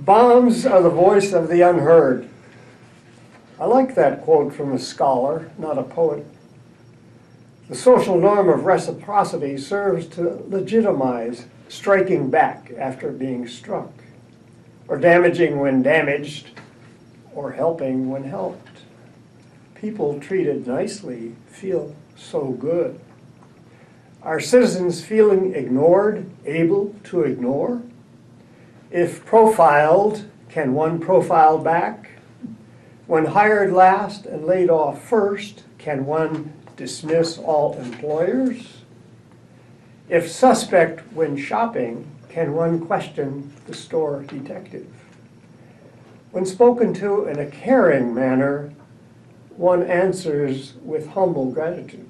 Bombs are the voice of the unheard. I like that quote from a scholar, not a poet. The social norm of reciprocity serves to legitimize striking back after being struck, or damaging when damaged, or helping when helped. People treated nicely feel so good. Are citizens feeling ignored able to ignore? If profiled, can one profile back? When hired last and laid off first, can one dismiss all employers? If suspect when shopping, can one question the store detective? When spoken to in a caring manner, one answers with humble gratitude.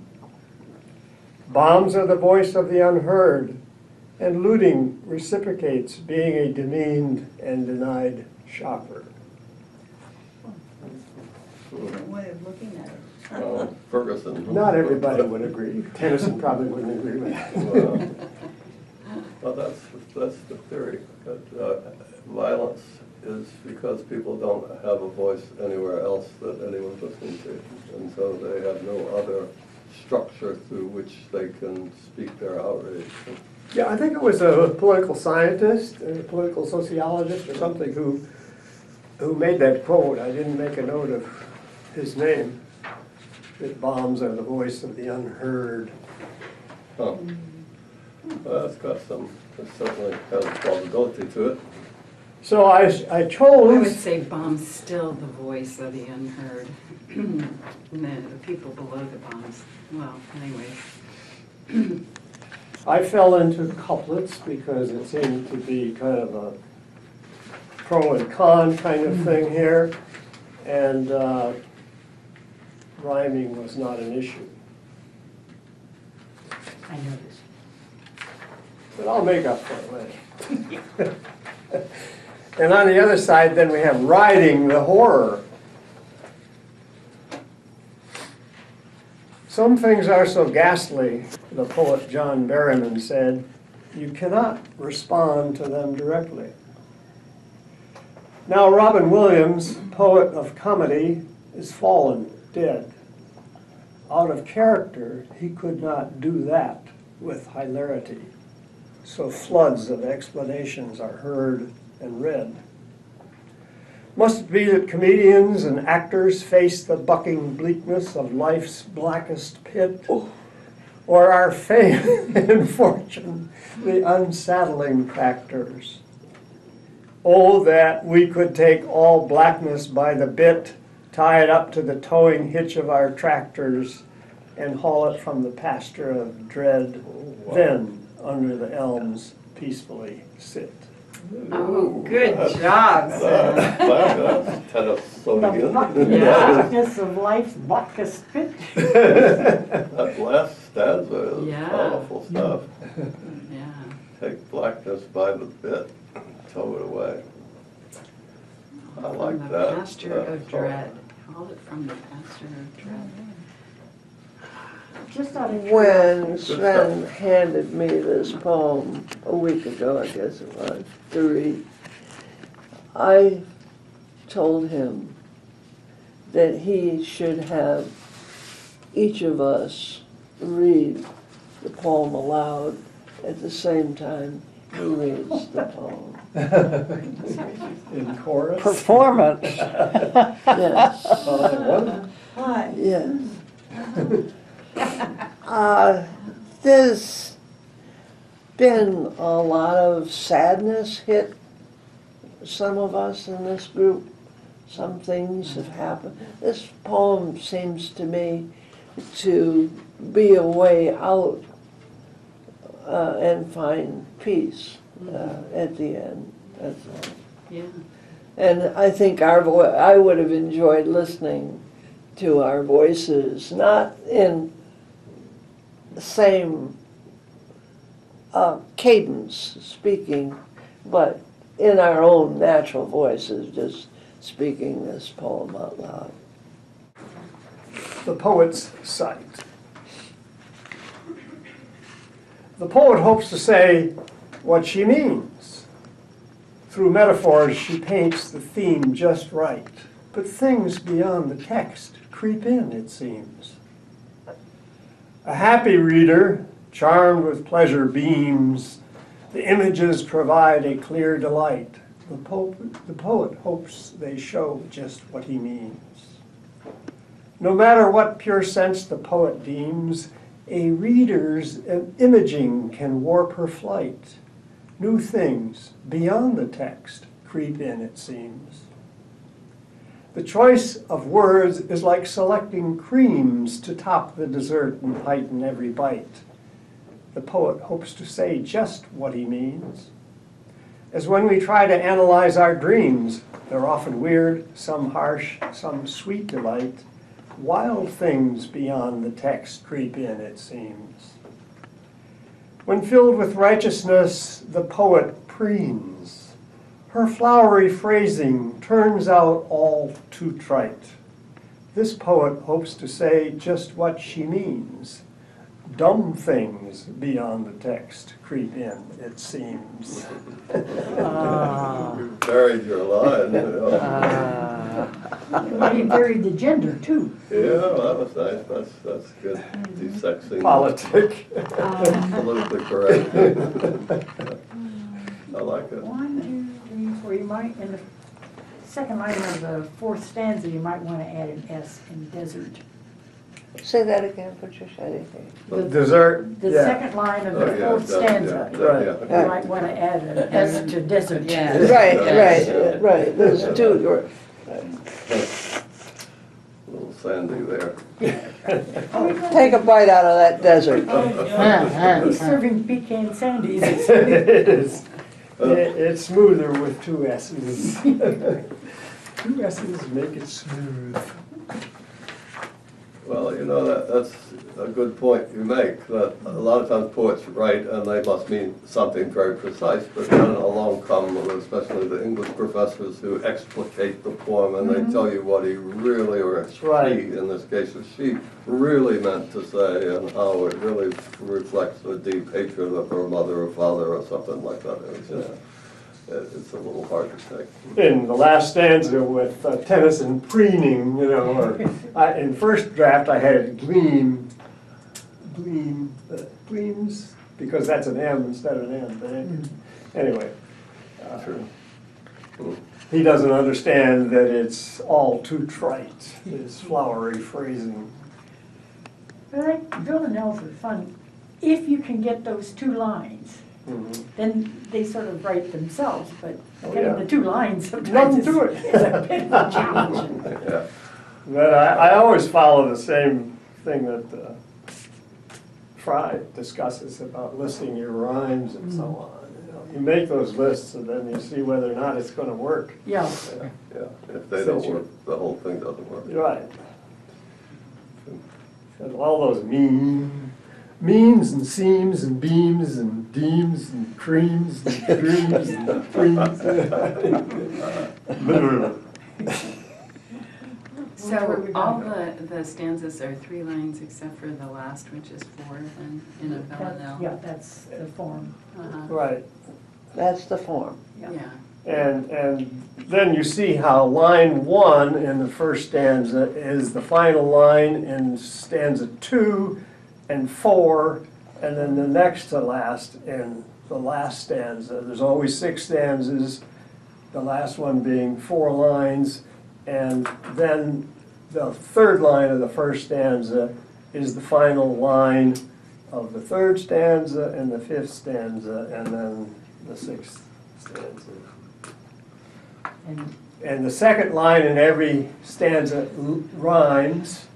Bombs are the voice of the unheard, and looting reciprocates being a demeaned and denied shopper. Different way of looking at it. Ferguson. Not everybody would agree. Tennyson probably wouldn't agree with that. Well, that's the theory. That violence is because people don't have a voice anywhere else that anyone's listening to. And so they have no other structure through which they can speak their outrage. Yeah, I think it was a political scientist, a political sociologist or something who made that quote. I didn't make a note of his name. That bombs are the voice of the unheard. Huh. Well, that's got some, it certainly has plausibility to it. So I I chose. would say bombs still the voice of the unheard. And the people below the bombs. Well, anyway. I fell into couplets because it seemed to be kind of a pro and con kind of thing here. And rhyming was not an issue. I noticed. But I'll make up for it later. And on the other side, then we have riding the horror. Some things are so ghastly, the poet John Berryman said, you cannot respond to them directly. Now Robin Williams, poet of comedy, is fallen, dead. Out of character, he could not do that with hilarity. So floods of explanations are heard and read. Must it be that comedians and actors face the bucking bleakness of life's blackest pit? Or are fame and fortune the unsaddling factors? Oh, that we could take all blackness by the bit, tie it up to the towing hitch of our tractors, and haul it from the pasture of dread, then under the elms peacefully sit. Oh, good job, Sam. That's kind of so The good. blackness of life's blackest pit. That last stanza is Yeah. powerful stuff. Yeah. Take blackness by the bit, tow it away. I like From the that. pasture of dread. Haul it from the pasture of dread. Just out of When stuff. Sven handed me this poem a week ago, I guess it was, to read, I told him that he should have each of us read the poem aloud at the same time he reads the poem. In chorus? Performance. Yes, Hi. yes. There's been a lot of sadness hit some of us in this group. Some things have happened. This poem seems to me to be a way out and find peace at the end. That's all. Yeah. And I think I would have enjoyed listening to our voices, not in the same cadence speaking, but in our own natural voices, just speaking this poem out loud. The poet's sight. The poet hopes to say what she means. Through metaphors, she paints the theme just right. But things beyond the text creep in, it seems. A happy reader, charmed with pleasure beams, the images provide a clear delight. The poet hopes they show just what he means. No matter what pure sense the poet deems, a reader's imaging can warp her flight. New things beyond the text creep in, it seems. The choice of words is like selecting creams to top the dessert and heighten every bite. The poet hopes to say just what he means. As when we try to analyze our dreams, they're often weird, some harsh, some sweet delight. Wild things beyond the text creep in, it seems. When filled with righteousness, the poet preens. Her flowery phrasing turns out all too trite. This poet hopes to say just what she means. Dumb things beyond the text creep in, it seems. You buried your line, you know. Well, you buried the gender too. Yeah, that was nice, that's good, desexing. Politic. Politically correct. I like it. 1, 2, 3, 4, you might, in the second line of the fourth stanza, you might want to add an S in desert. Say that again, Patricia, I didn't hear you. Dessert, The yeah. second line of Oh, the yeah, fourth stanza, yeah. you might want to add an S to desert. Yeah. Right, there's two, A little sandy there. take a bite out of that desert. He's serving pecan sandies. It is. It's smoother with two S's. Two S's make it smooth. Well, you know, that's a good point you make, that a lot of times poets write and they must mean something very precise, but then along come, especially the English professors who explicate the poem and they tell you what he really, or she, Right. in this case, or she really meant to say and how it really reflects a deep hatred of her mother or father or something like that. It's just, it's a little hard to take. In the last stanza with Tennyson preening, you know, or in first draft I had gleams, because that's an M instead of an N. But anyway, True. he doesn't understand that it's all too trite, his flowery phrasing. But like villanelles are fun, if you can get those two lines. Mhm. Then they sort of write themselves, but Oh, getting yeah. the two lines Nothing sometimes to it. is a bit of a challenge. Yeah. But I always follow the same thing that Fry discusses about listing your rhymes and so on. You know, you make those lists and then you see whether or not it's going to work. Yeah, Yeah, if they don't work, the whole thing doesn't work. Right. And all those means and seams and beams and deems and creams and dreams and dreams. So all the stanzas are 3 lines except for the last, which is 4 then in a villanelle. yeah, that's the form. Uh-huh. Right. That's the form. Yeah. Yeah. And then you see how line 1 in the first stanza is the final line in stanza 2 and 4, and then the next to last in the last stanza. There's always 6 stanzas, the last one being 4 lines, and then the third line of the first stanza is the final line of the third stanza and the 5th stanza, and then the 6th stanza. And And the second line in every stanza rhymes,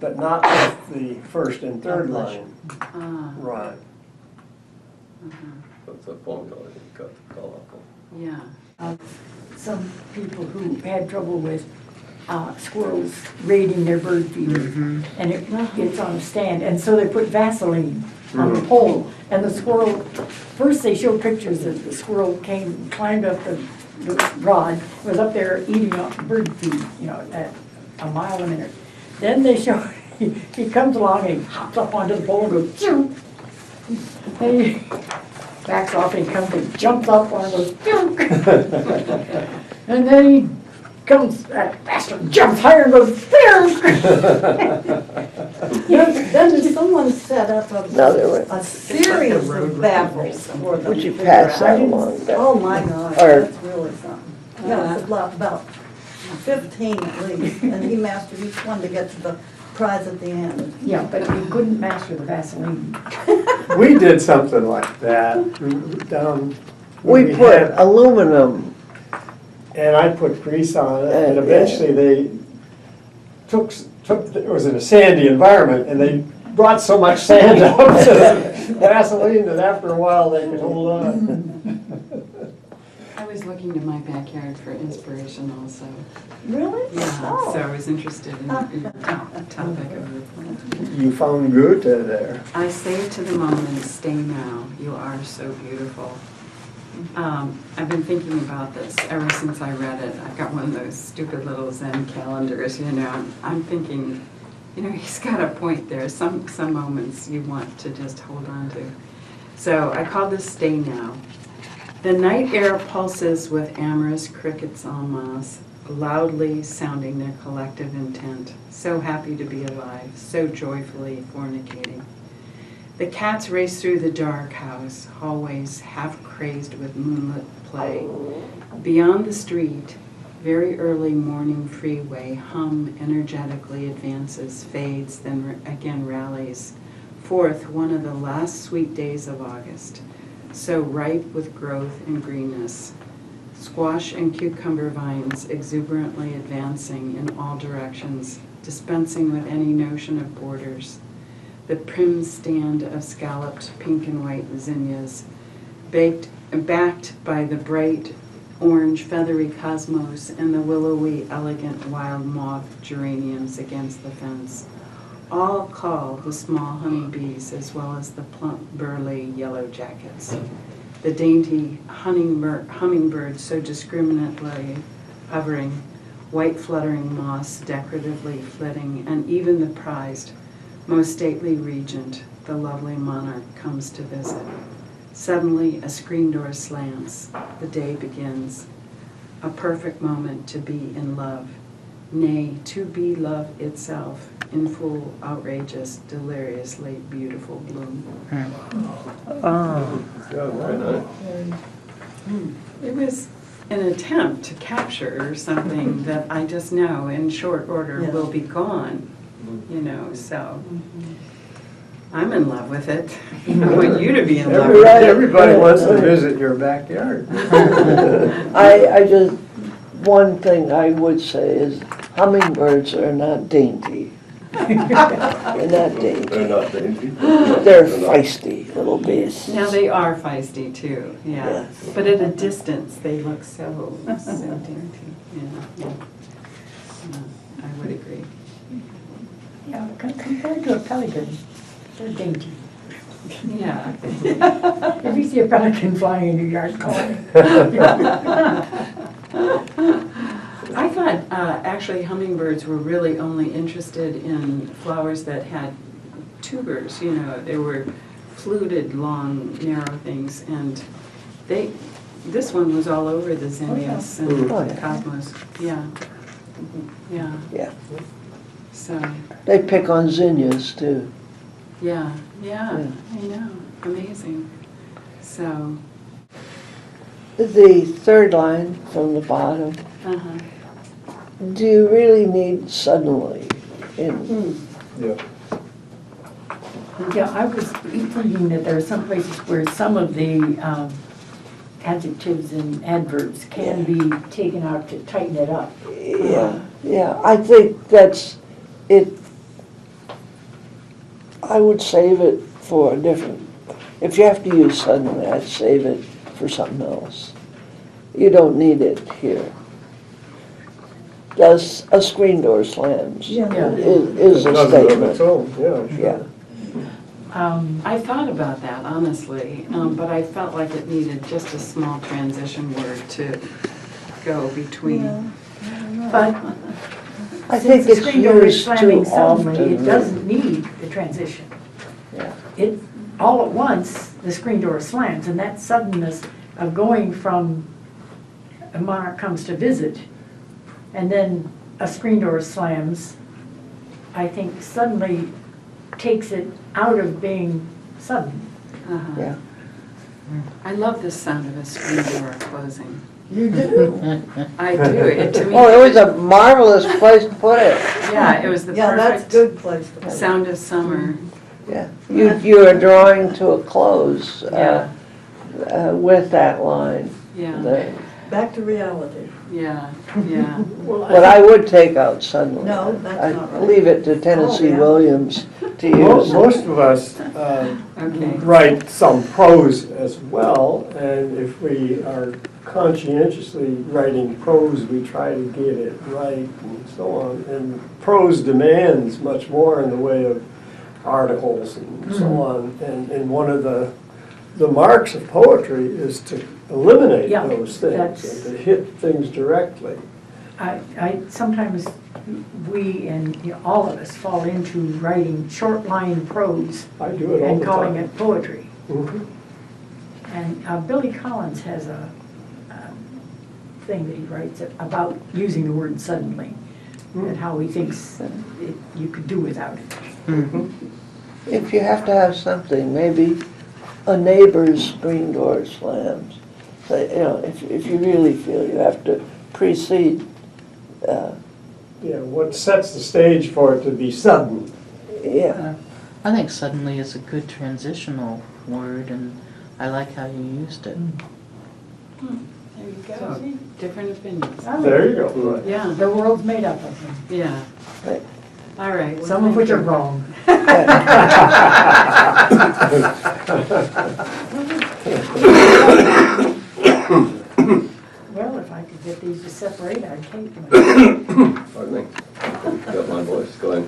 but not with the first and third line Ah, rhyme. That's a formula you've got to call up. yeah. some people who had trouble with squirrels raiding their bird feeder, and it gets on a stand, and so they put Vaseline on the pole, and the squirrel, first they showed pictures that the squirrel climbed up the rod, was up there eating bird feed, you know, at a mile a minute. Then they show, he comes along and he hops up onto the pole and goes, choo! And backs off and he comes and jumps up one of those, and then he comes, that bastard jumps higher and goes, Then someone set up No, there were- a series of baffles for them. Would you to figure pass out. that along? Oh, my God, Or- that's really something. Yeah, it's about 15 at least, and he mastered each one to get to the prize at the end. yeah, but he couldn't master the Vaseline. We did something like that down. We put had- aluminum, And I put grease on it, and Yeah. eventually they took, it was in a sandy environment, and they brought so much sand up to the Vaseline that after a while they could hold on. I was looking to my backyard for inspiration also. Really? Yeah, Oh. so I was interested in the topic of your You found Goethe there. I say to the moment, stay now, you are so beautiful. I've been thinking about this ever since I read it. I've got one of those stupid little Zen calendars, you know. I'm thinking, you know, he's got a point there. Some moments you want to just hold on to. So I call this Stay Now. The night air pulses with amorous crickets en masse, loudly sounding their collective intent. So happy to be alive, so joyfully fornicating. The cats race through the dark house, hallways half crazed with moonlit play. Beyond the street, very early morning freeway hum energetically advances, fades, then again rallies. Forth, one of the last sweet days of August, so ripe with growth and greenness. Squash and cucumber vines exuberantly advancing in all directions, dispensing with any notion of borders. The prim stand of scalloped pink and white zinnias, backed by the bright orange feathery cosmos and the willowy elegant wild mauve geraniums against the fence. All call the small honeybees as well as the plump burly yellow jackets. The dainty hummingbird so discriminately hovering, white fluttering moss decoratively flitting, and even the prized, most stately regent, the lovely monarch, comes to visit. Suddenly, a screen door slants. The day begins. A perfect moment to be in love. Nay, to be love itself, in full, outrageous, deliriously beautiful bloom. Yeah, very nice. It was an attempt to capture something that I just know in short order Yeah. will be gone, you know, so I'm in love with it. I want you to be in love with it. Everybody wants to visit your backyard. I just, one thing I would say is hummingbirds are not dainty. They're not dainty. They're not dainty. They're feisty little beasts. Now they are feisty too, yeah. Yes. But at a distance, they look so dainty, yeah. I would agree. Yeah, compared to a pelican, they're dainty. Yeah. If you see a pelican flying in your yard, call it. I thought actually hummingbirds were really only interested in flowers that had tubers, you know, they were fluted, long, narrow things, and this one was all over the zinnias and Oh, the yeah. cosmos, yeah, yeah, Yeah, so, they pick on zinnias too. yeah, Yeah. I know, amazing, so, The third line from the bottom, uh-huh. do you really need suddenly in, Yeah. Yeah, I was thinking that there are some places where some of the adjectives and adverbs can be taken out to tighten it up. yeah, I think that's, it, I would save it for a different, if you have to use suddenly, I'd save it for something else. You don't need it here. Does a screen door slams Yeah. is a Another of statement. its own, yeah, Yeah, sure. I thought about that, honestly, but I felt like it needed just a small transition word to go between. But I think since it's the screen door is used slamming too suddenly, often. it doesn't need the transition. Yeah. It, all at once, the screen door slams, and that suddenness of going from a monarch comes to visit, and then a screen door slams, I think suddenly takes it out of being sudden. Uh-huh. Yeah. I love the sound of a screen door closing. You do? I do, it to me. Oh, it was a marvelous place to put it. Yeah, it was the Yeah, that's a perfect good place to put it. sound of summer. Yeah. You are drawing to a close with that line. Yeah, there. Back to reality. yeah, yeah. But I would take out suddenly. No, that's not I'd right. leave it to Tennessee Oh, yeah. Williams to Mo- use. Most of us Okay. write some prose as well, and if we are conscientiously writing prose, we try to get it right and so on. And prose demands much more in the way of articles and so on. And one of the marks of poetry is to eliminate Yeah, those things that's- and to hit things directly. I sometimes, we and you know, all of us fall into writing short line prose I do it all and the calling time. it poetry. Mhm. And Billy Collins has a thing that he writes about using the word suddenly, and how he thinks you could do without it. If you have to have something, maybe a neighbor's screen door slams. So, you know, if you really feel you have to precede, Yeah, what sets the stage for it to be sudden? yeah. I think suddenly is a good transitional word, and I like how you used it. There you go, see, different opinions. Oh, There you go. Yeah, the world's made up of them, yeah. Right. All right. well, some of thank which you. are wrong. Well, if I could get these to separate, I'd take them. Pardon me, got my voice going.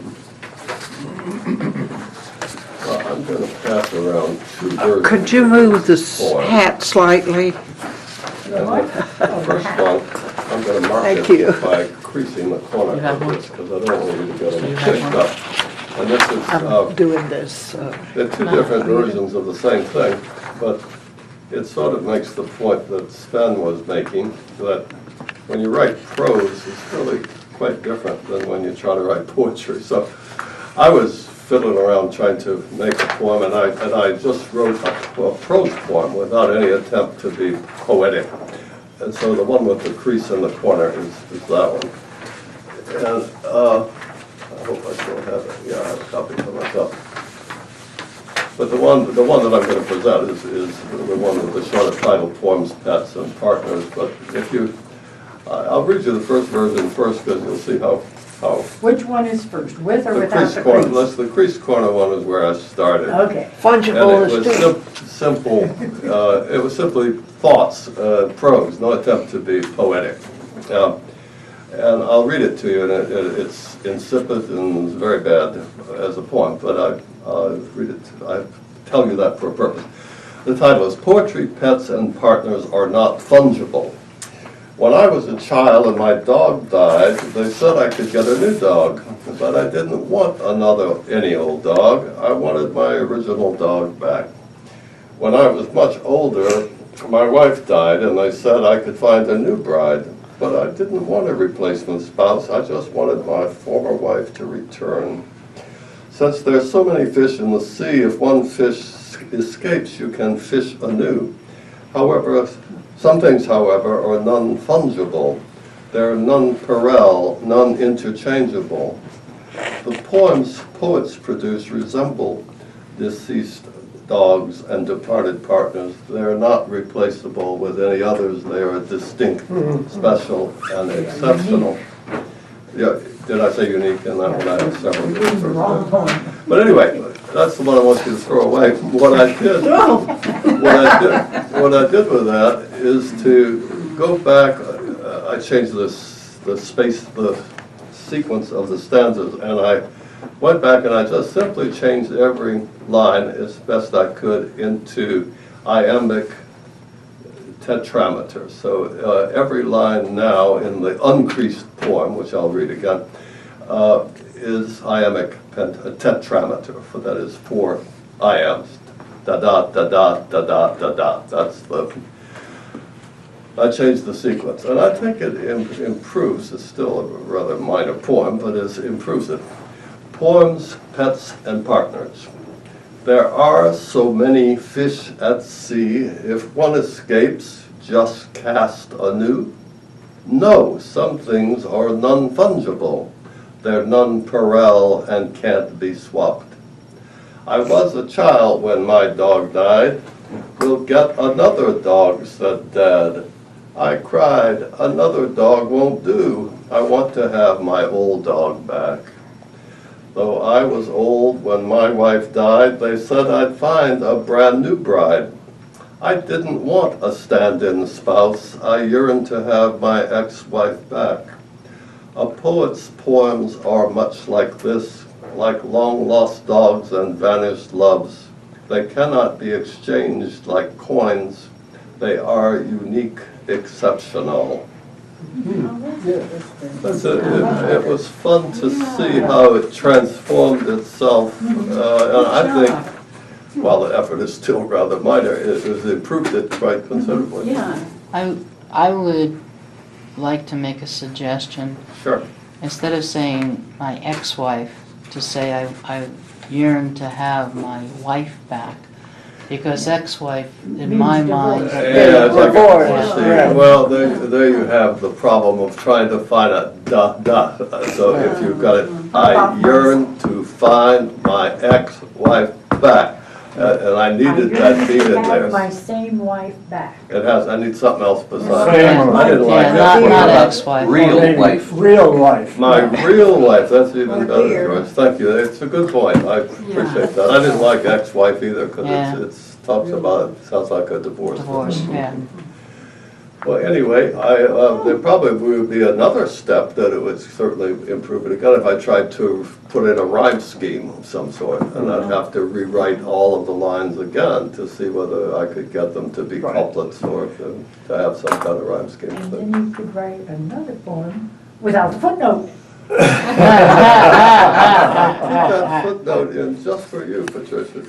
Well, I'm going to pass around two versions. Could you move the Poem. hat slightly? The what? Oh, the First hat. one, I'm going to mark Thank it you. by creasing the corner You have of one? this, because I don't want you to get So them you have mixed one? up. And this is, I'm doing this. they're two different versions of the same thing, but it sort of makes the point that Sven was making, that when you write prose, it's really quite different than when you try to write poetry. So I was fiddling around trying to make a poem, and I just wrote a prose poem without any attempt to be poetic. And so the one with the crease in the corner is that one. And I hope I still have it. Yeah, I have a copy for myself. But the one that I'm going to present is the one with the shorter title, Poems, Pets, and Partners. But if you, I'll read you the first version first, because you'll see how Which one is first, with or the without crease the corner. crease? The crease corner one is where I started. Okay, Fungible And is it too. was simple, it was simply thoughts, prose, no attempt to be poetic. And I'll read it to you, and it's insipid and it's very bad as a poem, but I'll read it, I tell you that for a purpose. The title is Poetry, Pets, and Partners Are Not Fungible. When I was a child and my dog died, they said I could get a new dog, but I didn't want any old dog. I wanted my original dog back. When I was much older, my wife died, and they said I could find a new bride, but I didn't want a replacement spouse. I just wanted my former wife to return. Since there's so many fish in the sea, if one fish escapes, you can fish anew. However, some things, however, are non-fungible. They're non-parallel, non-interchangeable. The poems poets produce resemble deceased dogs and departed partners. They're not replaceable with any others. They are distinct, special, and exceptional. Yeah, did I say unique in that one? I have several. you're reading the wrong poem. But anyway, that's the one I want you to throw away. What I did with that is to go back. I changed the sequence of the stanzas, and I went back and I just simply changed every line as best I could into iambic tetrameter. So every line now in the uncreased poem, which I'll read again, is iambic tetrameter, for that is 4 iambs. da da da da da da da da. That's the. I changed the sequence, and I think it improves. It's still a rather minor poem, but it improves it. Poems, pets, and partners. There are so many fish at sea. If one escapes, just cast anew. No, some things are non-fungible. They're non-pareil and can't be swapped. I was a child when my dog died. We'll get another dog, said Dad. I cried, another dog won't do. I want to have my old dog back. Though I was old when my wife died, they said I'd find a brand new bride. I didn't want a stand-in spouse. I yearned to have my ex-wife back. A poet's poems are much like this, like long-lost dogs and vanished loves. They cannot be exchanged like coins. They are unique, exceptional. It was fun to see how it transformed itself, and I think, while the effort is still rather minor, it has improved it quite considerably. Yeah. I would like to make a suggestion. Sure. Instead of saying my ex-wife, to say I yearn to have my wife back. Because ex-wife, in my mind, Yeah, it's like Divorce, see, yeah. well, there you have the problem of trying to find a da. So if you've got it, I yearn to find my ex-wife back. And I needed that beat in I have my there. same wife back. It has, I need something else besides Same. that. I didn't like yeah, that. not word. ex-wife. Real Maybe life. Real life. My real wife, that's even Or better, dear. George. Thank you. It's a good point. I appreciate that. I didn't like ex-wife either because Yeah. it's talks about, it sounds like a divorce. Divorce, yeah. Well, anyway, there probably would be another step that it would certainly improve it again if I tried to put in a rhyme scheme of some sort, and I'd have to rewrite all of the lines again to see whether I could get them to be Right. couplets or to have some kind of rhyme scheme And thing. then you could write another poem without the footnote. Put that footnote in just for you, Patricia.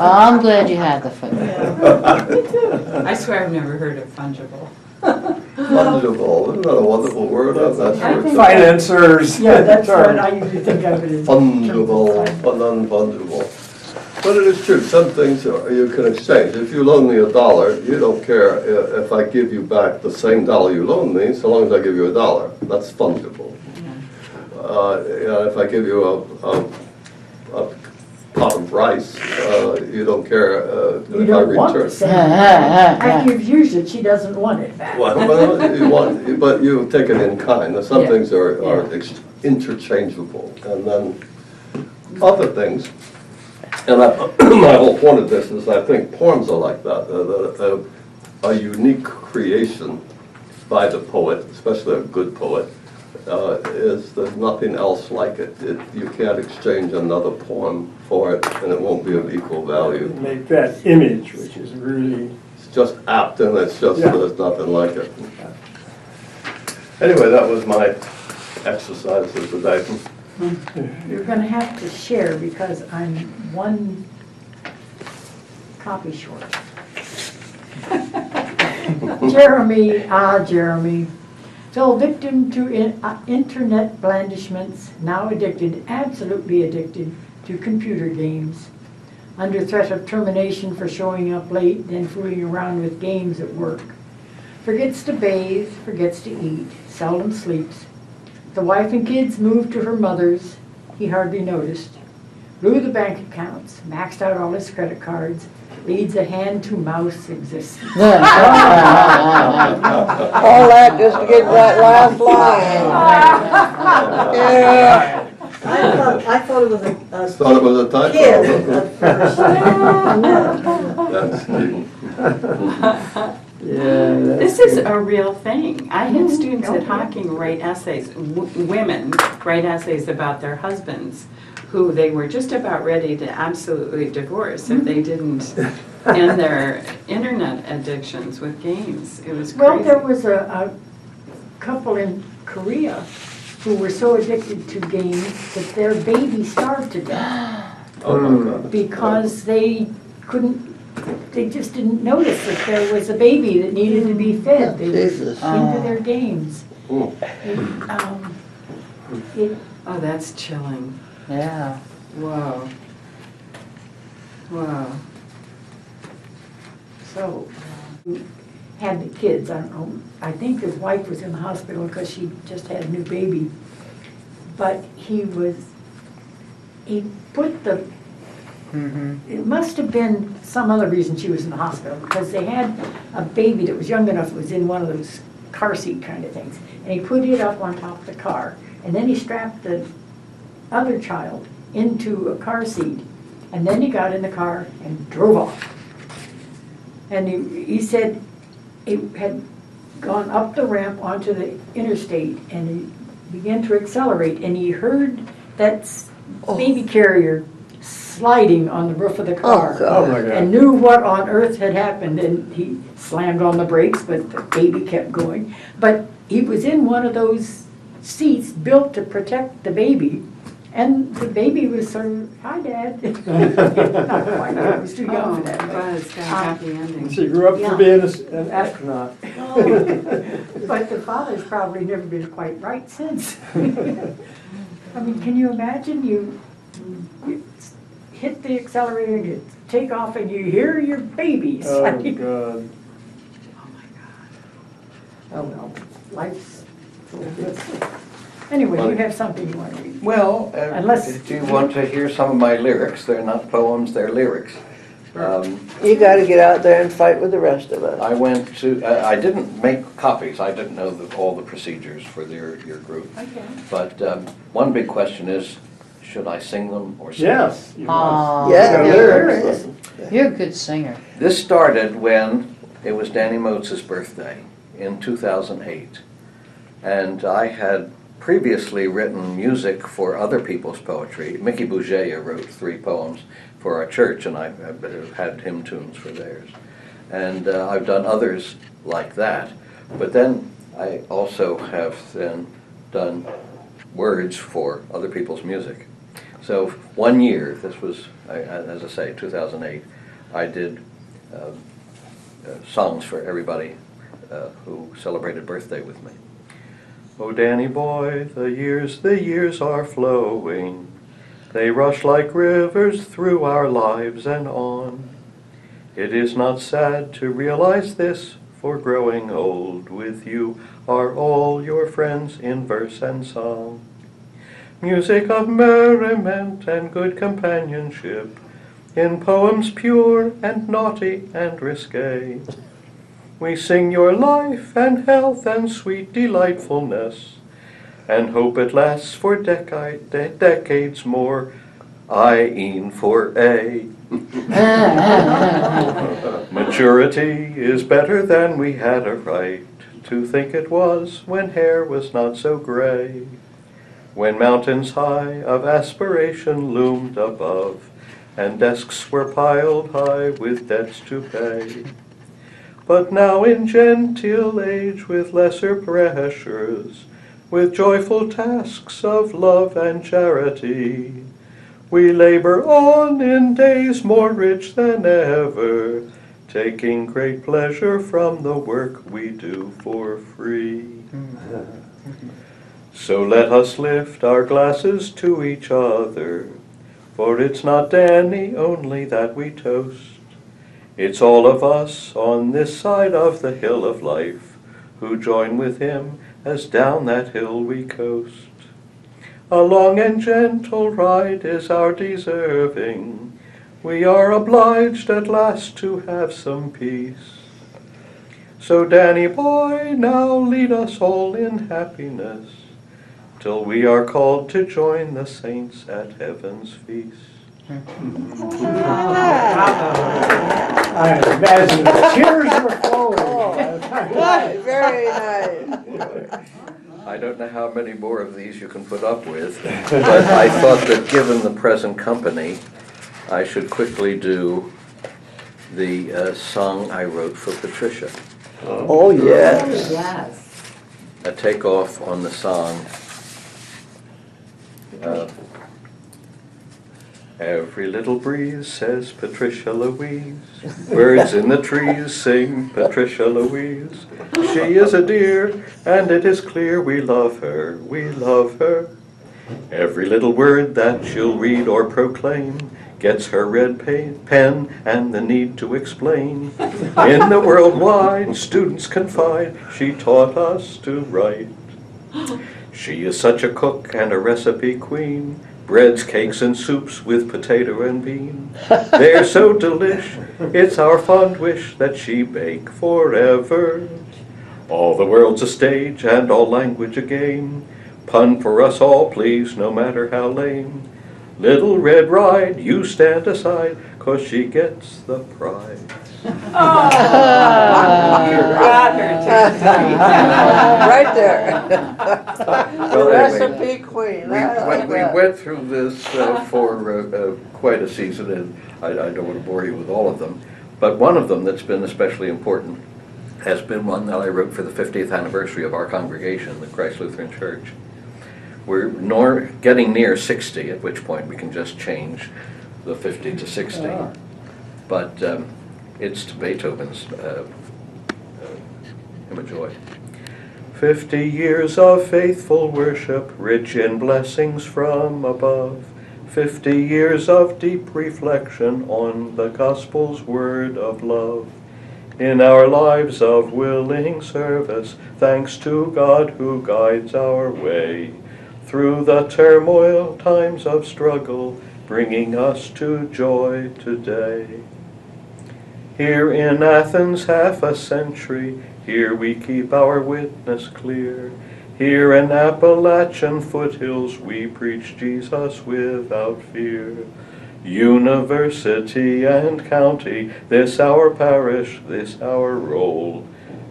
Oh, I'm glad you had the footnote. I swear I've never heard of fungible. Fungible, isn't that a wonderful word? I'm not I sure. think- Financiers. Yeah, that's term. what I usually think of it as. Fungible, non-fungible. But it is true, some things you can exchange. If you loan me $1, you don't care if I give you back the same dollar you loaned me, so long as I give you $1. That's fungible. If I give you a pot of rice, you don't care You if I don't want the return. same. After you've used it, she doesn't want it back. Well, you want, but you take it in kind. Now, some Yeah. things are interchangeable, and then other things. And my whole point of this is I think poems are like that. A unique creation by the poet, especially a good poet, is there's nothing else like it. You can't exchange another poem for it, and it won't be of equal value. Make that image, which is really, It's just apt, and it's just, Yeah. there's nothing like it. Anyway, that was my exercise of the day. You're gonna have to share because I'm one copy short. Jeremy, fell victim to internet blandishments, now addicted, absolutely addicted to computer games. Under threat of termination for showing up late, then fooling around with games at work. Forgets to bathe, forgets to eat, seldom sleeps. The wife and kids moved to her mother's, he hardly noticed. Blew the bank accounts, maxed out all his credit cards, leads a hand-to-mouse existence. All that just to get that last line. Yeah. I thought it was a Thought it was a typo. kid at first. That's cute. yeah. This is a real thing. I had students at Hocking write essays, women write essays about their husbands, who they were just about ready to absolutely divorce if they didn't end their internet addictions with games. It was crazy. Well, there was a couple in Korea who were so addicted to games that their baby starved to death. Oh, my God. because they just didn't notice that there was a baby that needed to be fed. They were Jesus. into their games. Mm. It, Oh, that's chilling. Yeah. Whoa. Whoa. So, had the kids, I don't know, I think his wife was in the hospital because she just had a new baby. But he put the, it must have been some other reason she was in the hospital, because they had a baby that was young enough, was in one of those car seat kind of things. And he put it up on top of the car, and then he strapped the other child into a car seat, and then he got in the car and drove off. And he said it had gone up the ramp onto the interstate, and he began to accelerate, and he heard that baby carrier sliding on the roof of the car. Oh, God. Oh, my God. And knew what on earth had happened, and he slammed on the brakes, but the baby kept going. But he was in one of those seats built to protect the baby, and the baby was sort of, hi, Dad. Not quite, he was too young for that. But it's got a happy ending. She grew up Yeah. to be an astronaut. But the father's probably never been quite right since. I mean, can you imagine you hit the accelerator and you take off and you hear your baby Oh, sliding? God. Oh, well, life's full of this. Anyway, you have something you want to read. Well, Unless- do you want to hear some of my lyrics? They're not poems, they're lyrics. You gotta get out there and fight with the rest of us. I went to, I didn't make copies, I didn't know all the procedures for your group. Okay. But one big question is, should I sing them or sing them? Yes, you must. Aw. Yeah, Yeah, lyrics. You're a good singer. This started when it was Danny Moates' birthday in 2008. And I had previously written music for other people's poetry. Mickey Bougeia wrote 3 poems for our church, and I had hymn tunes for theirs. And I've done others like that. But then I also have then done words for other people's music. So one year, this was, as I say, 2008, I did songs for everybody who celebrated birthday with me. Oh, Danny boy, the years are flowing. They rush like rivers through our lives and on. It is not sad to realize this, for growing old with you are all your friends in verse and song. Music of merriment and good companionship, in poems pure and naughty and risque. We sing your life and health and sweet delightfulness, and hope it lasts for decades more. I-een for A. Maturity is better than we had a right to think it was when hair was not so gray. When mountains high of aspiration loomed above, and desks were piled high with debts to pay. But now in genteel age with lesser pressures, with joyful tasks of love and charity, we labor on in days more rich than ever, taking great pleasure from the work we do for free. So let us lift our glasses to each other, for it's not Danny only that we toast. It's all of us on this side of the hill of life who join with him as down that hill we coast. A long and gentle ride is our deserving. We are obliged at last to have some peace. So Danny boy, now lead us all in happiness, till we are called to join the saints at heaven's feast. I imagine the tears were flowing. Very nice. I don't know how many more of these you can put up with, but I thought that given the present company, I should quickly do the song I wrote for Patricia. Oh, yes. Yes. A takeoff on the song Every little breeze says Patricia Louise. Birds in the trees sing Patricia Louise. She is a dear, and it is clear we love her, we love her. Every little word that she'll read or proclaim gets her red pen and the need to explain. In the worldwide, students confide, she taught us to write. She is such a cook and a recipe queen. Breads, cakes, and soups with potato and bean. They're so delish, it's our fond wish that she bake forever. All the world's a stage and all language a game. Pun for us all, please, no matter how lame. Little Red Ride, you stand aside, 'cause she gets the prize. Right there. Well, The anyway, recipe queen. I like we that. went through this for quite a season, and I don't want to bore you with all of them, but one of them that's been especially important has been one that I wrote for the 50th anniversary of our congregation, the Christ Lutheran Church. We're getting near 60, at which point we can just change the 50 to 60. But it's to Beethoven's Hymn of Joy. 50 years of faithful worship, rich in blessings from above. 50 years of deep reflection on the gospel's word of love. In our lives of willing service, thanks to God who guides our way. Through the turmoil times of struggle, bringing us to joy today. Here in Athens half a century, here we keep our witness clear. Here in Appalachian foothills we preach Jesus without fear. University and county, this our parish, this our role.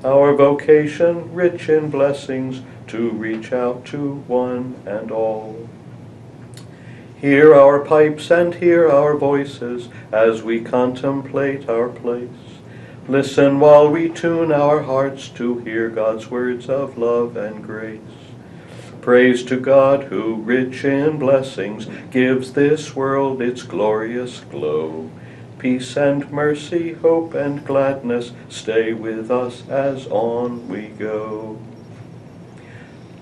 Our vocation rich in blessings to reach out to one and all. Hear our pipes and hear our voices as we contemplate our place. Listen while we tune our hearts to hear God's words of love and grace. Praise to God who, rich in blessings, gives this world its glorious glow. Peace and mercy, hope and gladness stay with us as on we go.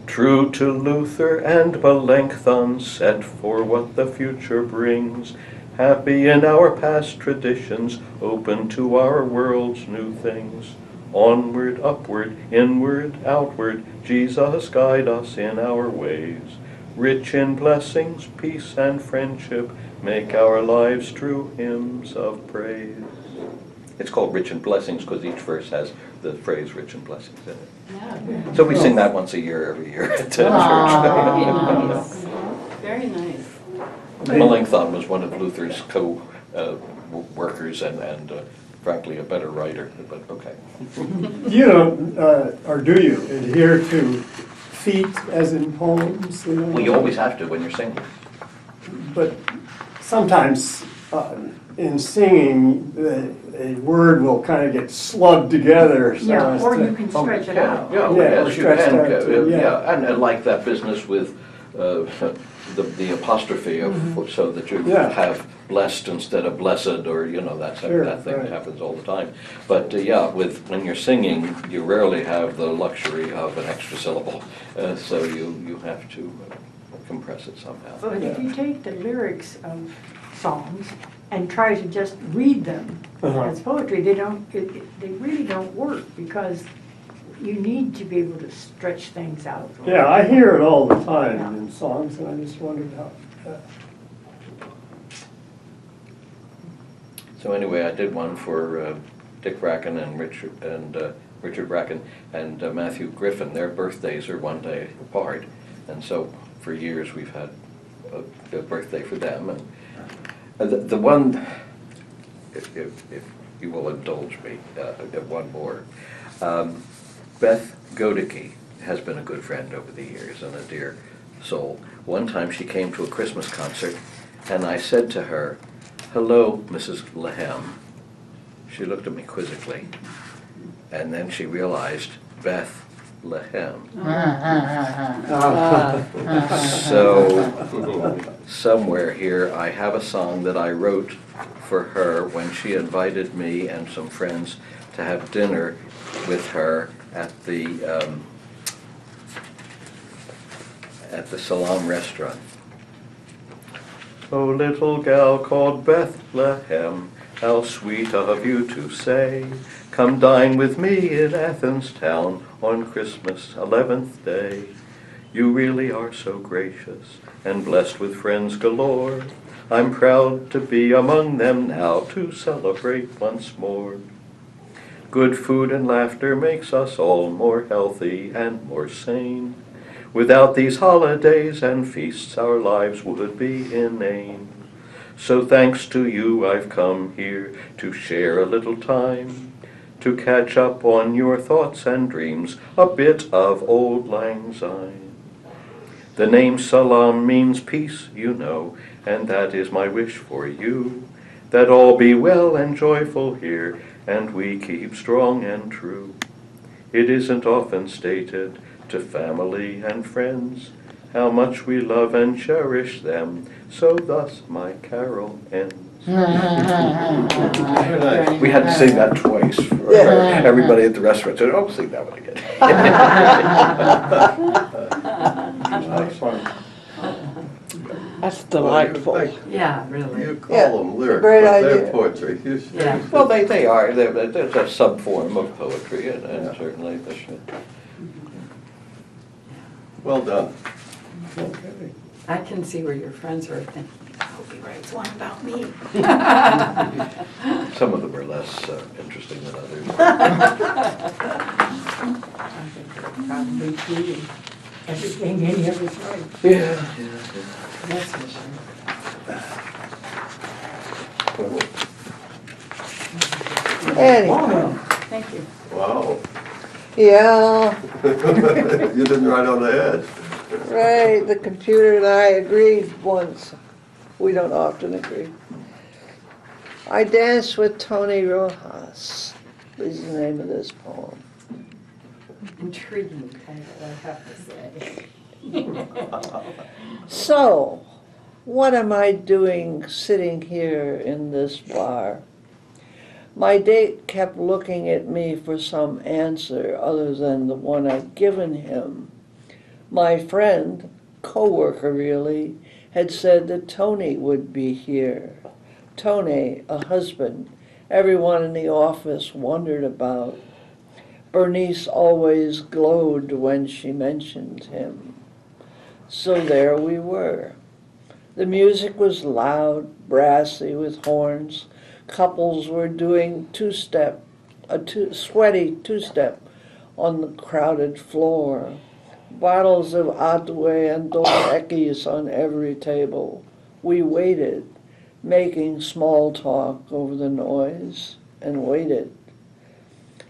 True to Luther and Melanchthon, set for what the future brings. Happy in our past traditions, open to our world's new things. Onward, upward, inward, outward, Jesus guide us in our ways. Rich in blessings, peace and friendship, make our lives true hymns of praise. It's called Rich in Blessings because each verse has the phrase rich in blessings in it. So we sing that once a year, every year at church. Very nice. Very nice. Melanchthon was one of Luther's co-workers and frankly a better writer, but okay. You don't, or do you, adhere to feet as in poems? You know? Well, you always have to when you're singing. But sometimes in singing, a word will kind of get slugged together. So Yeah, as or to- you can stretch it out. Yeah, Yeah, yes, you stretched can. out too, yeah. And like that business with the apostrophe of, so that you Yeah. have blessed instead of blessed, or that Sure, that thing right. happens all the time. But yeah, when you're singing, you rarely have the luxury of an extra syllable, so you have to compress it somehow. But if you take the lyrics of songs and try to just read them as poetry, they really don't work, because you need to be able to stretch things out. Yeah, I hear it all the time in songs, and I just wondered how. So anyway, I did one for Dick Bracken and Richard Bracken and Matthew Griffin. Their birthdays are one day apart, and so for years we've had a birthday for them. And the one, if you will indulge me, one more. Beth Godicke has been a good friend over the years and a dear soul. One time she came to a Christmas concert, and I said to her, "Hello, Mrs. Lahem." She looked at me quizzically, and then she realized Beth Lahem. So somewhere here, I have a song that I wrote for her when she invited me and some friends to have dinner with her at the Salam restaurant. Oh, little gal called Bethlehem, how sweet of you to say, come dine with me in Athens town on Christmas 11th day. You really are so gracious and blessed with friends galore. I'm proud to be among them now to celebrate once more. Good food and laughter makes us all more healthy and more sane. Without these holidays and feasts, our lives would be inane. So thanks to you, I've come here to share a little time, to catch up on your thoughts and dreams, a bit of Auld Lang Syne. The name Salam means peace, you know, and that is my wish for you, that all be well and joyful here, and we keep strong and true. It isn't often stated to family and friends how much we love and cherish them, so thus my carol ends. We had to sing that twice for everybody at the restaurant. So, oh, sing that one again. That's fun. That's delightful. Yeah, really. You Yeah, call them lyrics, great but they're idea. poetry. You should- Yeah. Well, they are. There's a sub-form of poetry, and Yeah. certainly they should. Well done. Okay. I can see where your friends are thinking, I hope he writes one about me. Some of them are less interesting than others. Probably true. Everything any of us write. Yeah. That's for sure. Anyway, Thank you. Wow. yeah, You didn't write on the edge. right, the computer and I agreed once. We don't often agree. I danced with Tony Rojas, is the name of this poem. Intriguing title, I have to say. So, what am I doing sitting here in this bar? My date kept looking at me for some answer other than the one I'd given him. My friend, co-worker really, had said that Tony would be here. Tony, a husband, everyone in the office wondered about. Bernice always glowed when she mentioned him. So there we were. The music was loud, brassy with horns. Couples were doing sweaty two-step on the crowded floor. Bottles of Atway and Dos Equis on every table. We waited, making small talk over the noise, and waited.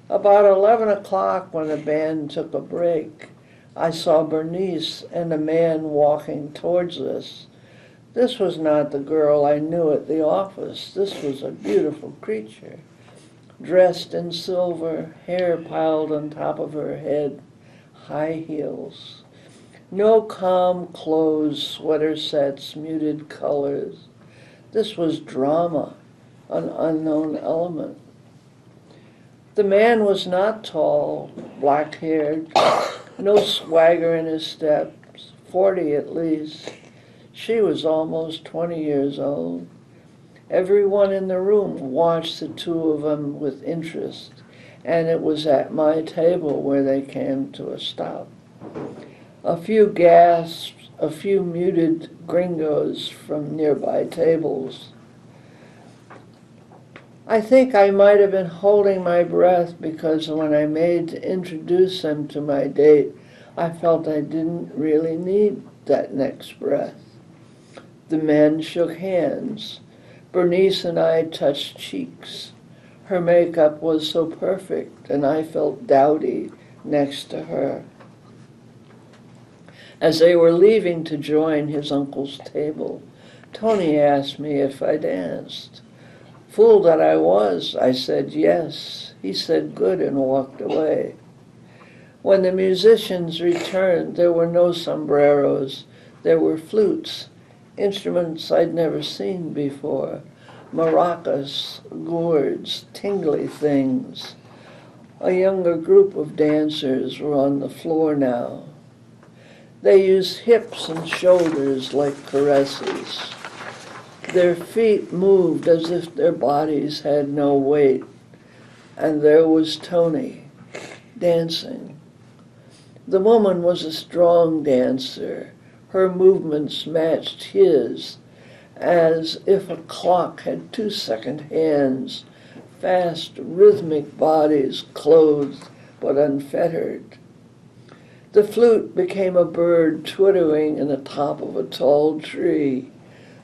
About 11 o'clock, when the band took a break, I saw Bernice and a man walking towards us. This was not the girl I knew at the office. This was a beautiful creature, dressed in silver, hair piled on top of her head, high heels. No calm clothes, sweater sets, muted colors. This was drama, an unknown element. The man was not tall, black-haired, no swagger in his steps, 40 at least. She was almost 20 years old. Everyone in the room watched the two of them with interest, and it was at my table where they came to a stop. A few gasps, a few muted gringos from nearby tables. I think I might have been holding my breath because when I made to introduce them to my date, I felt I didn't really need that next breath. The men shook hands. Bernice and I touched cheeks. Her makeup was so perfect, and I felt dowdy next to her. As they were leaving to join his uncle's table, Tony asked me if I danced. Fool that I was, I said yes. He said good and walked away. When the musicians returned, there were no sombreros. There were flutes instruments I'd never seen before. Maracas, gourds, tingly things. A younger group of dancers were on the floor now. They used hips and shoulders like caresses. Their feet moved as if their bodies had no weight. And there was Tony, dancing. The woman was a strong dancer. Her movements matched his, as if a clock had 2-second hands, fast, rhythmic bodies, clothed but unfettered. The flute became a bird twittering in the top of a tall tree.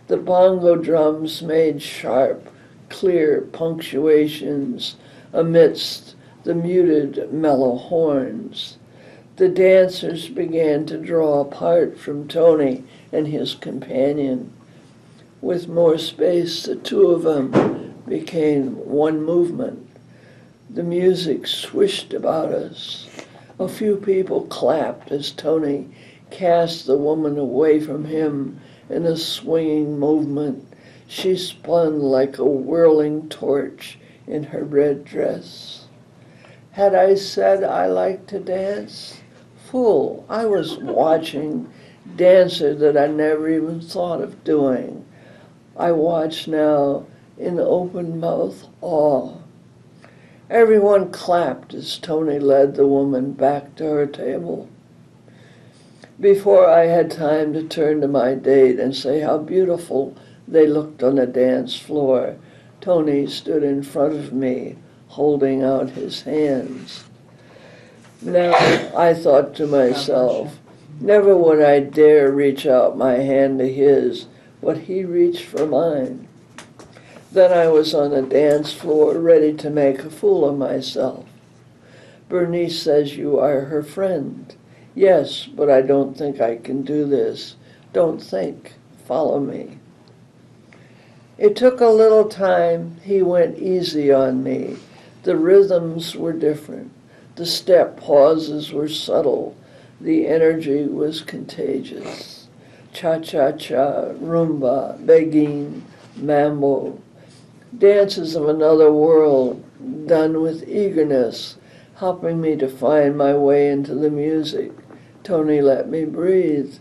The bongo drums made sharp, clear punctuations amidst the muted, mellow horns. The dancers began to draw apart from Tony and his companion. With more space, the two of them became one movement. The music swished about us. A few people clapped as Tony cast the woman away from him in a swinging movement. She spun like a whirling torch in her red dress. Had I said I liked to dance? Fool, I was watching dancer that I never even thought of doing. I watch now in open-mouthed awe. Everyone clapped as Tony led the woman back to her table. Before I had time to turn to my date and say how beautiful they looked on the dance floor, Tony stood in front of me, holding out his hands. Now, I thought to myself, never would I dare reach out my hand to his, but he reached for mine. Then I was on the dance floor, ready to make a fool of myself. Bernice says you are her friend. Yes, but I don't think I can do this. Don't think. Follow me. It took a little time. He went easy on me. The rhythms were different. The step pauses were subtle. The energy was contagious. Cha-cha-cha, rumba, beguine, mambo. Dances of another world, done with eagerness, helping me to find my way into the music. Tony let me breathe.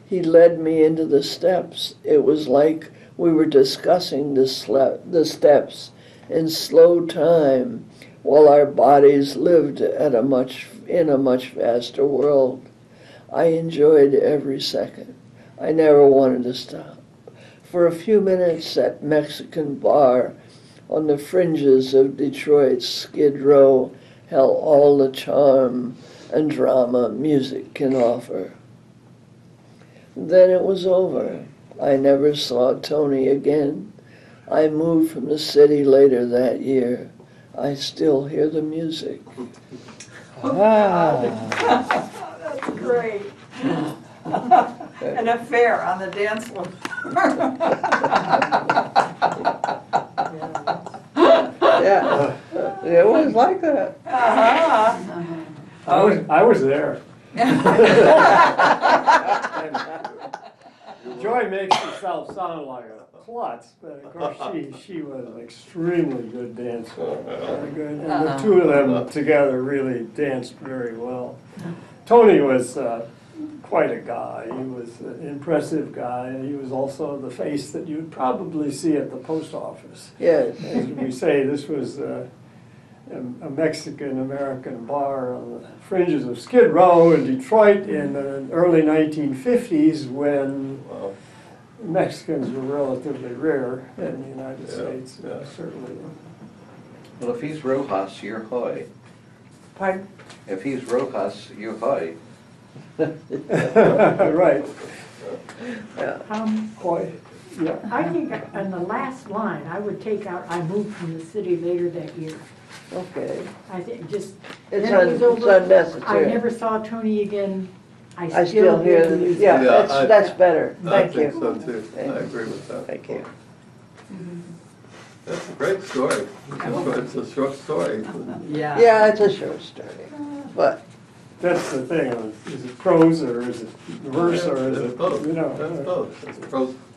He led me into the steps. It was like we were discussing the steps in slow time, while our bodies lived in a much vaster world. I enjoyed every second. I never wanted to stop. For a few minutes, that Mexican bar on the fringes of Detroit's Skid Row held all the charm and drama music can offer. Then it was over. I never saw Tony again. I moved from the city later that year. I still hear the music. That's great. An affair on the dance floor. Yeah, it was like that. I was there. Joy makes herself sound like a klutz, but of course she was an extremely good dancer. Very good. And the two of them together really danced very well. Tony was quite a guy. He was an impressive guy, and he was also the face that you'd probably see at the post office. Yes. As we say, this was a Mexican-American bar on the fringes of Skid Row in Detroit in the early 1950s, when Mexicans were relatively rare in the United States, certainly. Well, if he's Rojas, you're high. Pardon? If he's Rojas, you're high. Right. Quite, yeah. I think on the last line, I would take out, I moved from the city later that year. Okay. I think just, It's then it was over. unnecessary. I never saw Tony again. I still hear the music. Yeah, Yeah, that's better. I Thank think you. so too. I Thank you. agree with that. Thank you. That's a great story. It's a short story. Yeah. Yeah, it's a short story, but That's the thing, is it prose or is it verse or is It's it, both. you know? It's both. It's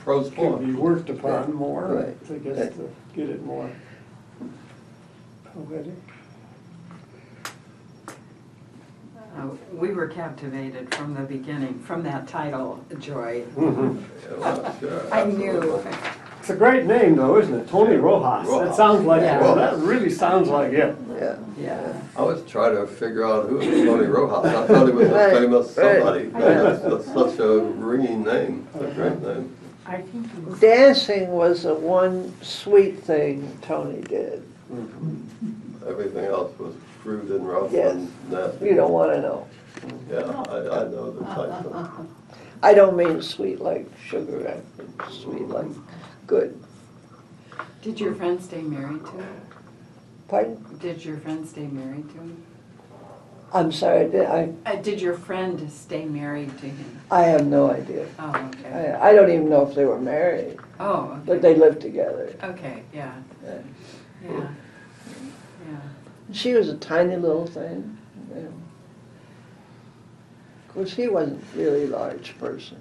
pro can sport. be worked upon more, Right. I guess, to get it more poetic. We were captivated from the beginning, from that title, Joy. Mhm. Yeah, well, sure, I absolutely. knew. It's a great name though, isn't it? Tony Rojas. That Rojas. sounds like, Yeah. that really sounds like it. Yeah. Yeah. I was trying to figure out who was Tony Rojas. I thought he was a Right, famous right. somebody. That's such a ringing name, a great name. I think he was. Dancing was the one sweet thing Tony did. Everything else was crude and rough Yes. and nasty. You don't want to know. Yeah, I know the type of. I don't mean sweet like sugar, I mean sweet like good. Did your friend stay married to him? Pardon? Did your friend stay married to him? I'm sorry, Did your friend stay married to him? I have no idea. Oh, okay. I don't even know if they were married, Oh, but okay. they lived together. Okay, yeah, Yeah. yeah, yeah. She was a tiny little thing. You know. Of course, he wasn't really a large person.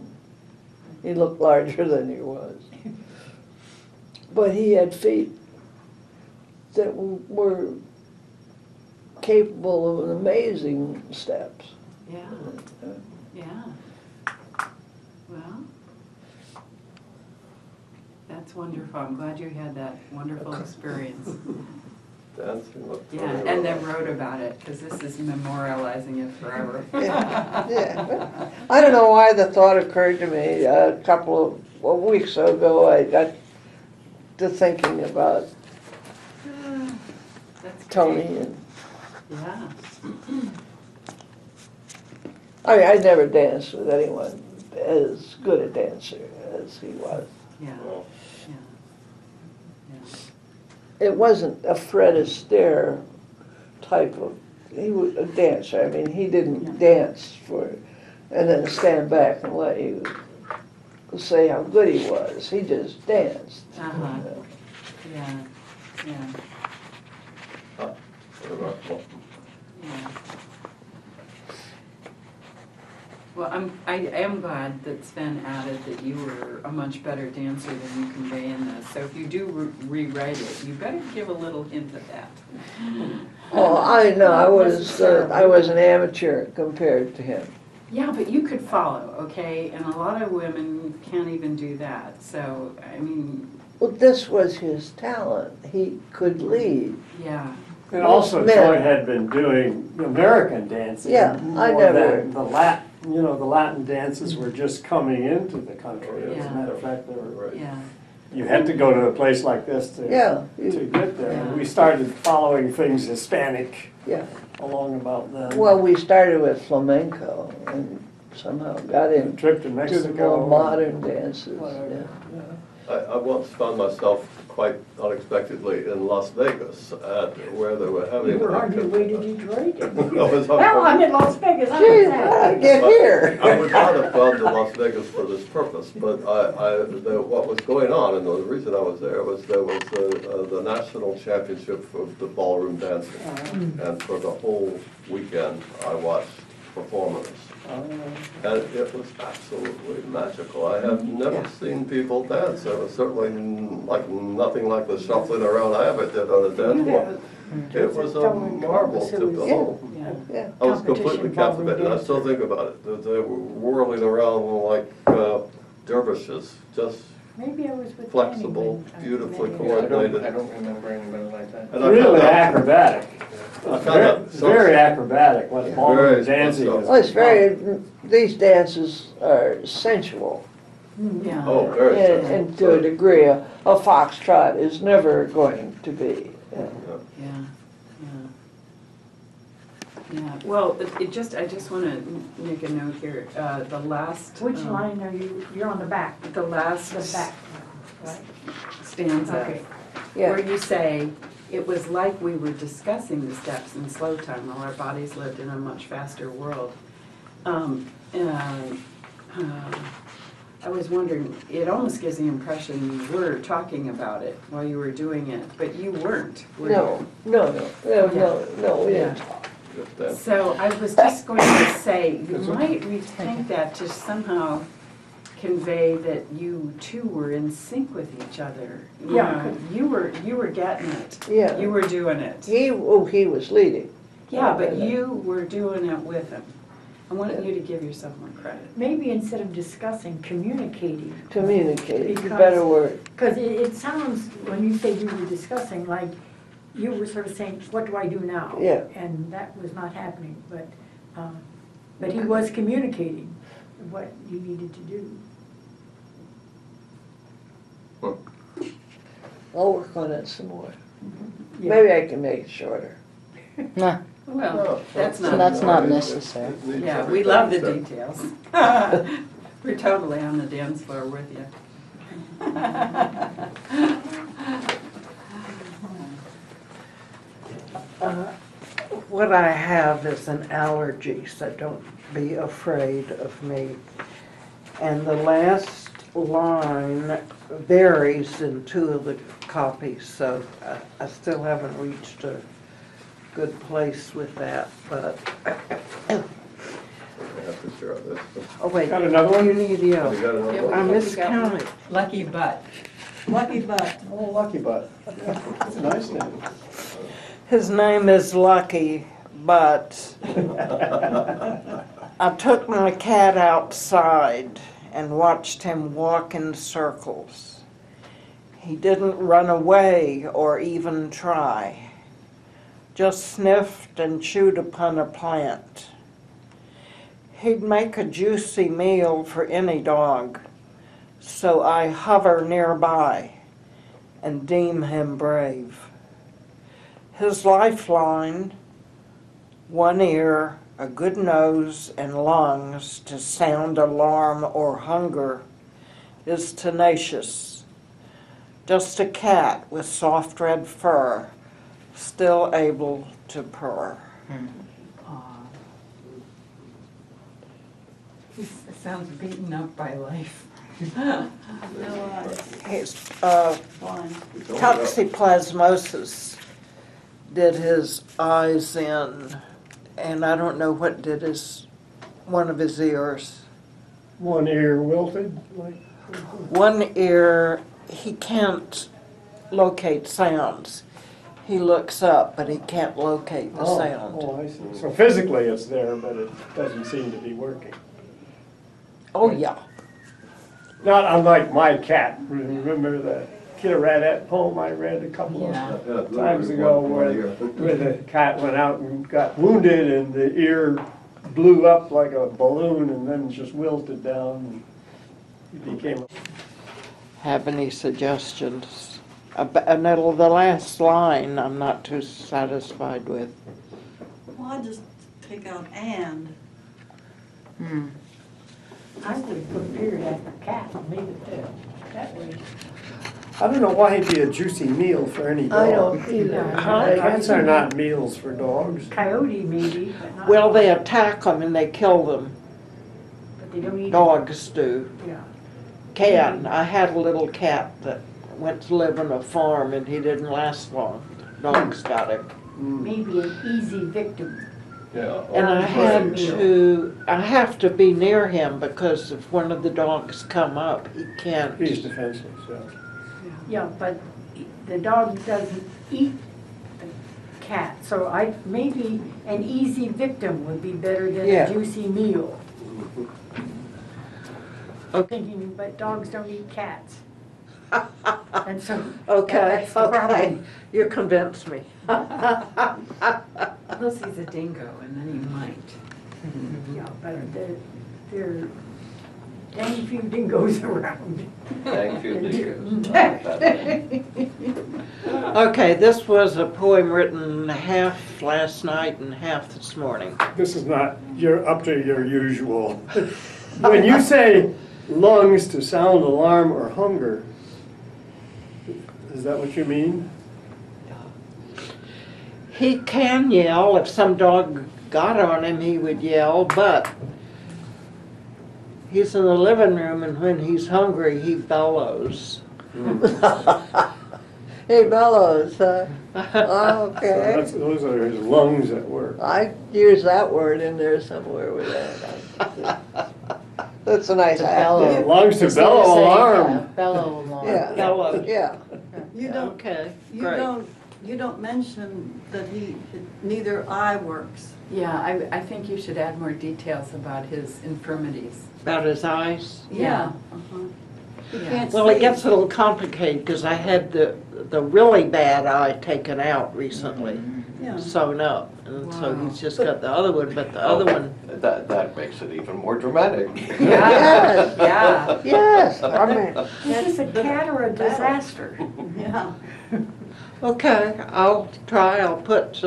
He looked larger than he was. But he had feet that were capable of amazing steps. Yeah, yeah. Well, that's wonderful. I'm glad you had that wonderful experience. Dancing with Yeah, Tony and then Rojas. wrote about it, because this is memorializing it forever. Yeah. I don't know why the thought occurred to me a couple of weeks ago. I got to thinking about That's Tony great. and Yeah, I mean, I never danced with anyone as good a dancer as he was. yeah, Well, yeah, yeah. It wasn't a Fred Astaire type of, he was a dancer. I mean, he didn't dance for, and then stand back and let you say how good he was. He just danced. Uh-huh. Yeah, yeah, what about- well, yeah. Well, I am glad that Sven added that you were a much better dancer than you convey in this. So if you do rewrite it, you better give a little hint of that. Oh, I know, I was an amateur compared to him. Yeah, but you could follow, okay? And a lot of women can't even do that. So, I mean, Well, this was his talent. He could lead. yeah, And also Men. Troy had been doing American dancing. Yeah, I more never- than the Latin dances were just coming into the country. As Yeah. a matter of fact, they were, Right. yeah, you had to go to a place like this to Yeah, get there. And Yeah. we started following things Hispanic yeah. along about then. Well, we started with flamenco and somehow got A into trip to the Mexico. more modern dances. Whatever. Yeah. I once found myself quite unexpectedly in Las Vegas where they were having. You were on your way to Detroit? I was on- Well, I'm in Las Vegas, I'm Gee, sad. get here. I would not have gone to Las Vegas for this purpose, but what was going on, and the reason I was there was the national championship for the ballroom dancing. And for the whole weekend, I watched performers. And it was absolutely magical. I have never seen people dance. It was certainly like nothing like the shuffling around I ever did on a dance floor. It was a marvel to behold. yeah. Yeah. I was completely Competition ballroom captivated, I still think about it. They were whirling around like dervishes, just Maybe I was with Danny flexible, when I beautifully met him. coordinated. I don't remember anybody like that. And I Really found out- acrobatic. I found out Very acrobatic, what Very ballroom much dancing so. is. Well, it's very, these dances are sensual. Yeah. Oh, very And, sensitive. and to a degree, a foxtrot is never going to be. Yeah, yeah. Well, I just want to make a note here, the last. Which line are you, you're on the back, The last the back, right? stanza, Okay. where Yeah, you say, "It was like we were discussing the steps in slow time while our bodies lived in a much faster world." I was wondering, it almost gives the impression you were talking about it while you were doing it, but you weren't, were you? no, we didn't talk. Just dance. So I was just going to say, you might rethink that to somehow convey that you two were in sync with each other. Yeah. You were getting it. Yeah. You were doing it. He was leading. Yeah, but you were doing it with him. I want you to give yourself more credit. Maybe instead of discussing, communicating. Communicating, Because- better word. Because it sounds, when you say you were discussing, like you were sort of saying, what do I do now? Yeah. And that was not happening, but he was communicating what you needed to do. I'll work on it some more. Yeah. Maybe I can make it shorter. No, Well, that's so not. that's not necessary. Yeah, we love the details. We're totally on the dance floor with you. What I have is an allergy, so don't be afraid of me. And the last line varies in two of the copies, so I still haven't reached a good place with that, but, I have to share this. oh wait, Got another one? you need, You yeah. got another one? I miscounted. Lucky butt. Lucky butt. Oh, Lucky Butt. That's a nice name. His name is Lucky, but I took my cat outside and watched him walk in circles. He didn't run away or even try, just sniffed and chewed upon a plant. He'd make a juicy meal for any dog, so I hover nearby and deem him brave. His lifeline, one ear, a good nose, and lungs to sound alarm or hunger, is tenacious. Just a cat with soft red fur, still able to purr. He sounds beaten up by life. No eyes, His blind. toxoplasmosis did his eyes in, and I don't know what did one of his ears. One ear wilted, like. One ear, he can't locate sounds. He looks up, but he can't locate the sound. Oh, I see. So physically it's there, but it doesn't seem to be working. Oh, yeah. Not unlike my cat. Remember the Kitty-Rat poem I read a couple of times ago where the cat went out and got wounded and the ear blew up like a balloon and then just wilted down. He became. Have any suggestions? And the last line I'm not too satisfied with. Well, I just take out and. I would put a period after cat and leave it there, that way. I don't know why it'd be a juicy meal for any dog. I don't either. Cats are not meals for dogs. Coyote maybe, but not. Well, they attack them and they kill them. But they don't eat. Dogs do. Yeah. Cat, I had a little cat that went to live on a farm and he didn't last long. Dogs got him. Maybe an easy victim. Yeah. And I Right. have to be near him because if one of the dogs come up, he can't. He's defenseless, yeah. Yeah, but the dog doesn't eat the cat, so maybe an easy victim would be better than Yeah. a juicy meal. Okay. Thinking, but dogs don't eat cats. And so, Okay, that's the okay, problem. you convinced me. Unless he's a dingo, and then he might. Yeah, but there are dang few dingoes around. Thank you, dingoes. Okay, this was a poem written half last night and half this morning. This is not up to your usual. When you say lungs to sound alarm or hunger, is that what you mean? He can yell. If some dog got on him, he would yell, but he's in the living room and when he's hungry, he bellows. He bellows, huh? So Okay. those are his lungs at work. I use that word in there somewhere with that. That's a nice To hat. bellow. Belongs to It's gonna bellow say, alarm. yeah, bellow alarm. Yeah, Bellow. yeah. You don't, Okay, you great. don't mention that neither eye works. Yeah, I think you should add more details about his infirmities. About his eyes? Yeah. He Yeah. can't Well, it see. gets a little complicated because I had the really bad eye taken out recently, Yeah. sewn up. And so Wow. he's just got the other one, but the other one, That makes it even more dramatic. Yeah, yeah. Yes, I mean, Is this a cat or a disaster? Yeah. okay, I'll try, I'll put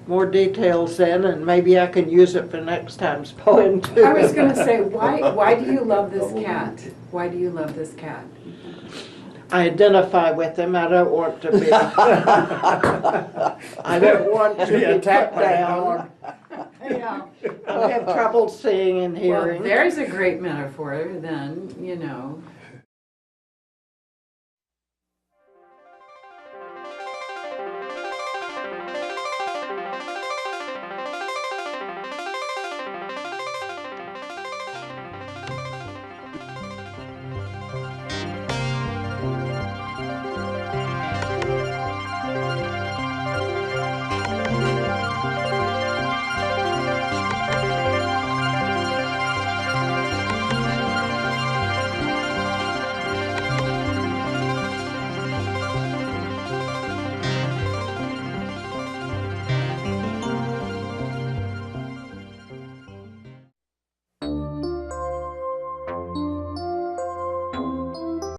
more details in and maybe I can use it for next time's poem too. I was gonna say, why do you love this cat? Why do you love this cat? I identify with him, I don't want to be, I don't want to be put attacked by a down. Yeah. I have trouble seeing and Well, hearing. there's a great metaphor then, you know.